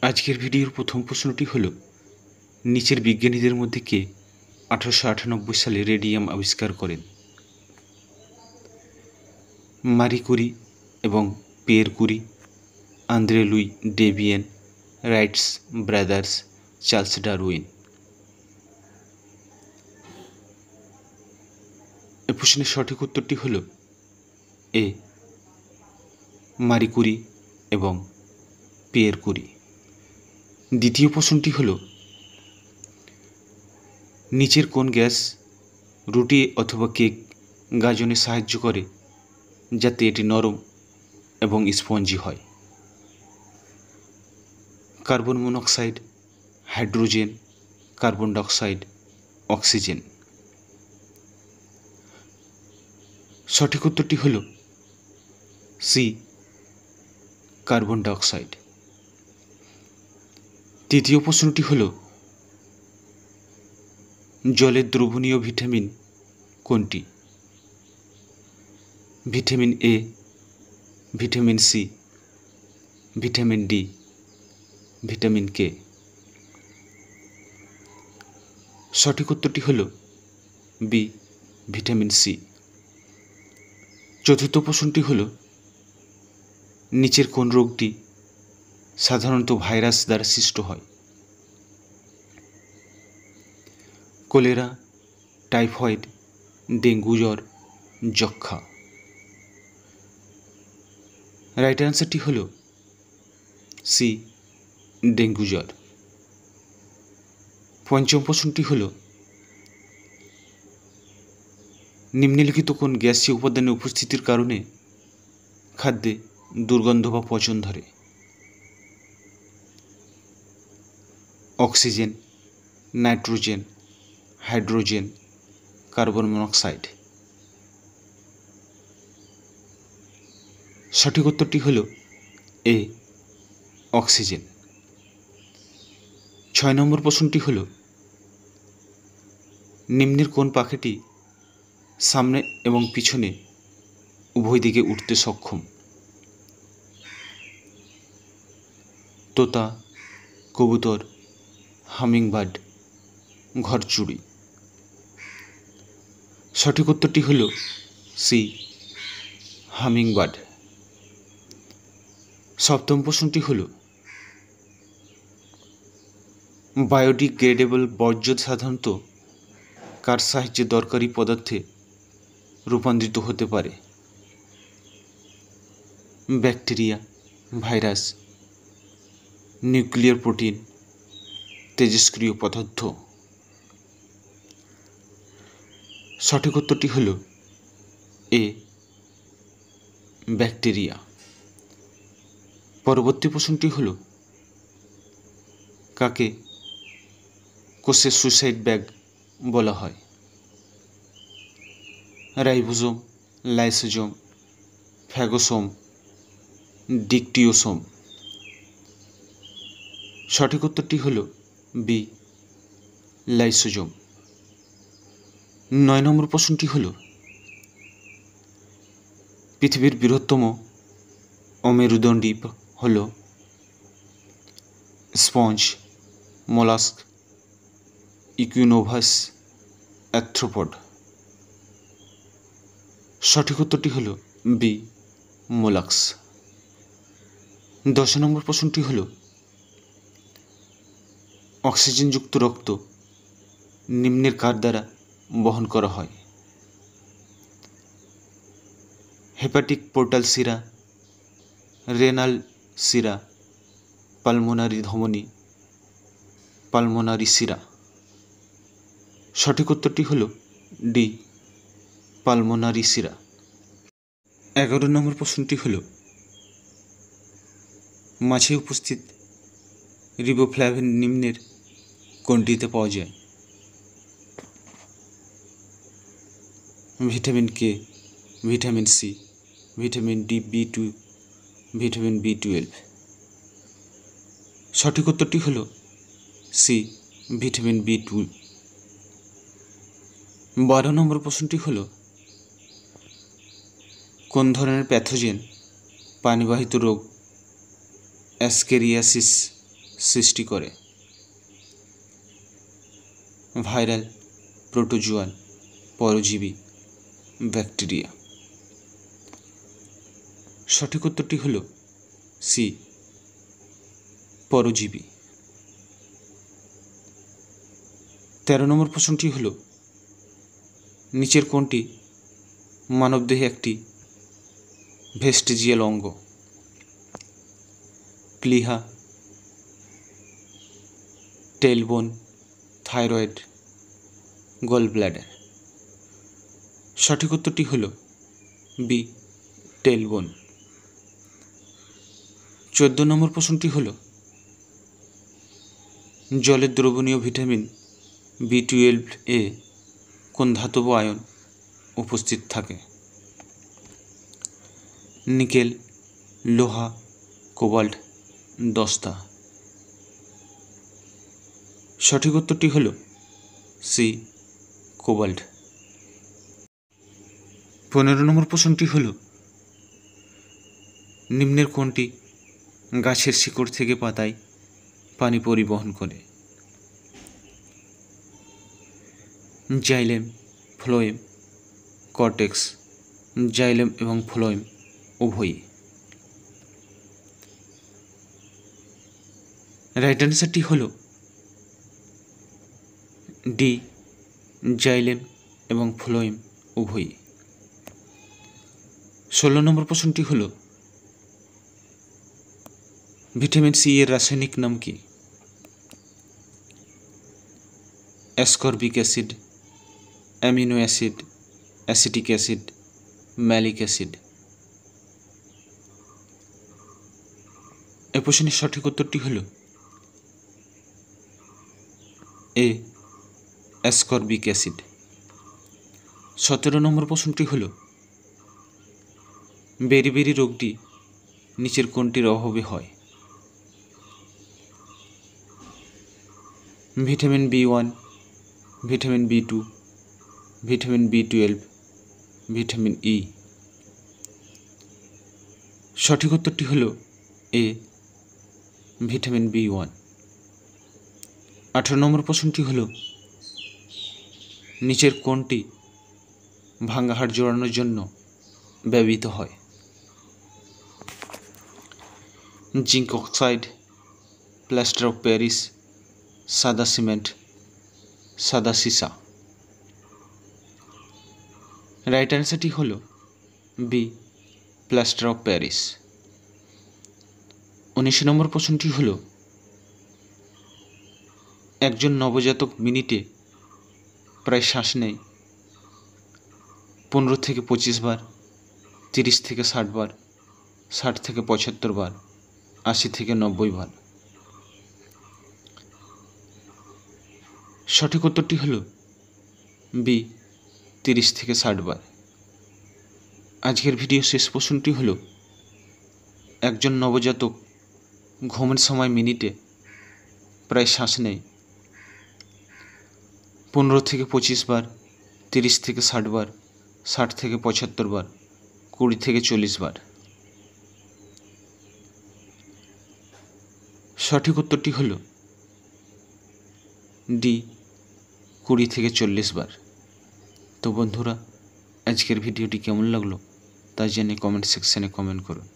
আজকের ভিডিওর প্রথম প্রশ্নটি হল, নিচের বিজ্ঞানীদের মধ্যে কে 1898 সালে রেডিয়াম আবিষ্কার করেন? মারি কুরি এবং Pierre Curie, Andre Louis Debierne, Wrights brothers, Charles Darwin. এ প্রশ্নের সঠিক উত্তরটি হল এ, মারি কুরি এবং পিয়ের কুরি। দ্বিতীয় প্রশ্নটি হল, নিচের কোন গ্যাস রুটি অথবা কেক গাজনে সাহায্য করে যাতে এটি নরম এবং স্পঞ্জি হয়? Carbon monoxide, hydrogen, carbon dioxide, oxygen. সঠিক উত্তরটি হল সি, কার্বন ডাইঅক্সাইড। তৃতীয় প্রশ্নটি হল, জলের দ্রবণীয় ভিটামিন কোনটি? Vitamin A, vitamin C, vitamin D, vitamin K. সঠিক উত্তরটি হল বি, ভিটামিন সি। চতুর্থ প্রশ্নটি হল, নিচের কোন রোগটি সাধারণত ভাইরাস দ্বারা সৃষ্ট হয়? কলেরা, টাইফয়েড, ডেঙ্গু জ্বর, যক্ষ্মা। রাইট অ্যান্সারটি হল সি, ডেঙ্গু জ্বর। পঞ্চম প্রশ্নটি হল, নিম্নলিখিত কোন গ্যাসীয় উপাদানের উপস্থিতির কারণে খাদ্যে দুর্গন্ধ বা পচন ধরে? Oxygen, nitrogen, hydrogen, carbon monoxide. সঠিক উত্তরটি হল এ, অক্সিজেন। 6 নম্বর প্রশ্নটি হল, নিম্নের কোন পাখিটি সামনে এবং পিছনে উভয় দিকে উঠতে সক্ষম? তোতা, কবুতর, হামিংবার্ড, ঘরচুড়ি। সঠিক উত্তরটি হল সি, হামিংবার্ড। সপ্তম প্রশ্নটি হল, বায়োডিগ্রেডেবল বর্জ্য সাধারণত কার সাহায্যে দরকারি পদার্থে রূপান্তরিত হতে পারে? ব্যাকটেরিয়া, ভাইরাস, নিউক্লিয়ার প্রোটিন, তেজস্ক্রিয় পদার্থ। সঠিক উত্তরটি হল এ, ব্যাকটেরিয়া। পরবর্তী প্রশ্নটি হল, কাকে কোষের সুইসাইড ব্যাগ বলা হয়? Ribosome, lysosome, phagosome, dictyosome. সঠিক উত্তরটি হল বি, লাইসোজোম। 9 নম্বর প্রশ্নটি হল, পৃথিবীর বৃহত্তম অমেরুদণ্ডী হল স্পঞ্জ, মোলাস্ক, ইকুইনোভাস, অ্যাথ্রোপড। সঠিক উত্তরটি হল বি, মোলাস্ক। 10 নম্বর প্রশ্নটি হল, অক্সিজেনযুক্ত রক্ত নিম্নের কার দ্বারা বহন করা হয়? হেপাটিক পোর্টাল শিরা, রেনাল শিরা, পালমোনারি ধমনী, পালমোনারি শিরা। সঠিক উত্তরটি হল ডি, পালমোনারি শিরা। 11 নম্বর প্রশ্নটি হল, মাছে উপস্থিত রিবোফ্লাভিন নিম্নের কোনটিতে পাওয়া যায়? Vitamin K, vitamin C, vitamin D, বি2, ভিটামিন বি12। সঠিক উত্তরটি হল সি, ভিটামিন বি2। 12 নম্বর প্রশ্নটি হল, কোন ধরনের প্যাথোজেন পানিবাহিত রোগ অ্যাসকেরিয়াসিস সৃষ্টি করে। ভাইরাল, প্রোটোজোয়াল, পরজীবী, ব্যাকটেরিয়া। সঠিক উত্তরটি হল সি, পরজীবী। 13 নম্বর প্রশ্নটি হল, নিচের কোনটি মানবদেহে একটি ভেস্টিজিয়াল অঙ্গ? প্লিহা, টেলবোন, থাইরয়েড, গল ব্ল্যাডার। সঠিক উত্তরটি হল বি, টেলবোন। 14 নম্বর প্রশ্নটি হল, জলের দ্রবণীয় ভিটামিন B12 কোন ধাতব আয়ন উপস্থিত থাকে? নিকেল, লোহা, কোবাল্ট, দস্তা। সঠিক উত্তরটি হল সি, কোবাল্ট। 15 নম্বর প্রশ্নটি হল, নিম্নের কোনটি গাছের শিকড় থেকে পাতায় পানি পরিবহন করে? জাইলেম, ফ্লোয়েম, কর্টেক্স, জাইলেম এবং ফ্লোয়েম উভয়ই। রাইট অ্যান্সারটি হল ডি, জাইলেম এবং ফ্লোয়েম উভয়ই। 16 নম্বর প্রশ্নটি হল, ভিটামিন সি এর রাসায়নিক নাম কি? Ascorbic acid, amino acid, acetic acid, malic acid. এই প্রশ্নের সঠিক উত্তরটি হল এ, অ্যাসকর্বিক অ্যাসিড। 17 নম্বর প্রশ্নটি হল, বেরিবেরি রোগটি নিচের কোনটির অভাবে হয়? Vitamin B1, vitamin B2, vitamin B12, vitamin E. সঠিক উত্তরটি হল এ, ভিটামিন B1। 18 নম্বর প্রশ্নটি হল, নিচের কোনটি ভাঙা হাড় জোড়ানোর জন্য ব্যবহৃত হয়? Zinc oxide, plaster of Paris, সাদা সিমেন্ট, সাদা সীসা। রাইট অ্যান্সারটি হল বি, প্লাস্টার অফ প্যারিস। 19 নম্বর প্রশ্নটি হল, একজন নবজাতক মিনিটে প্রায় শ্বাস নেয় 15 থেকে 25 বার, 30 থেকে 60 বার, 60 থেকে 75 বার, 80 থেকে 90 বার। সঠিক উত্তরটি হল বি, 30 থেকে 60 বার। আজকের ভিডিও শেষ প্রশ্নটি হল, একজন নবজাতক ঘুমের সময় মিনিটে প্রায় শ্বাস নেয় 15 থেকে 25 বার, 30 থেকে 60 বার, 60 থেকে 75 বার, 20 থেকে 40 বার। সঠিক উত্তরটি হল ডি, 20 থেকে 40 বার। তো বন্ধুরা, আজকের ভিডিওটি কেমন লাগলো তা জেনে কমেন্ট সেকশানে কমেন্ট করুন।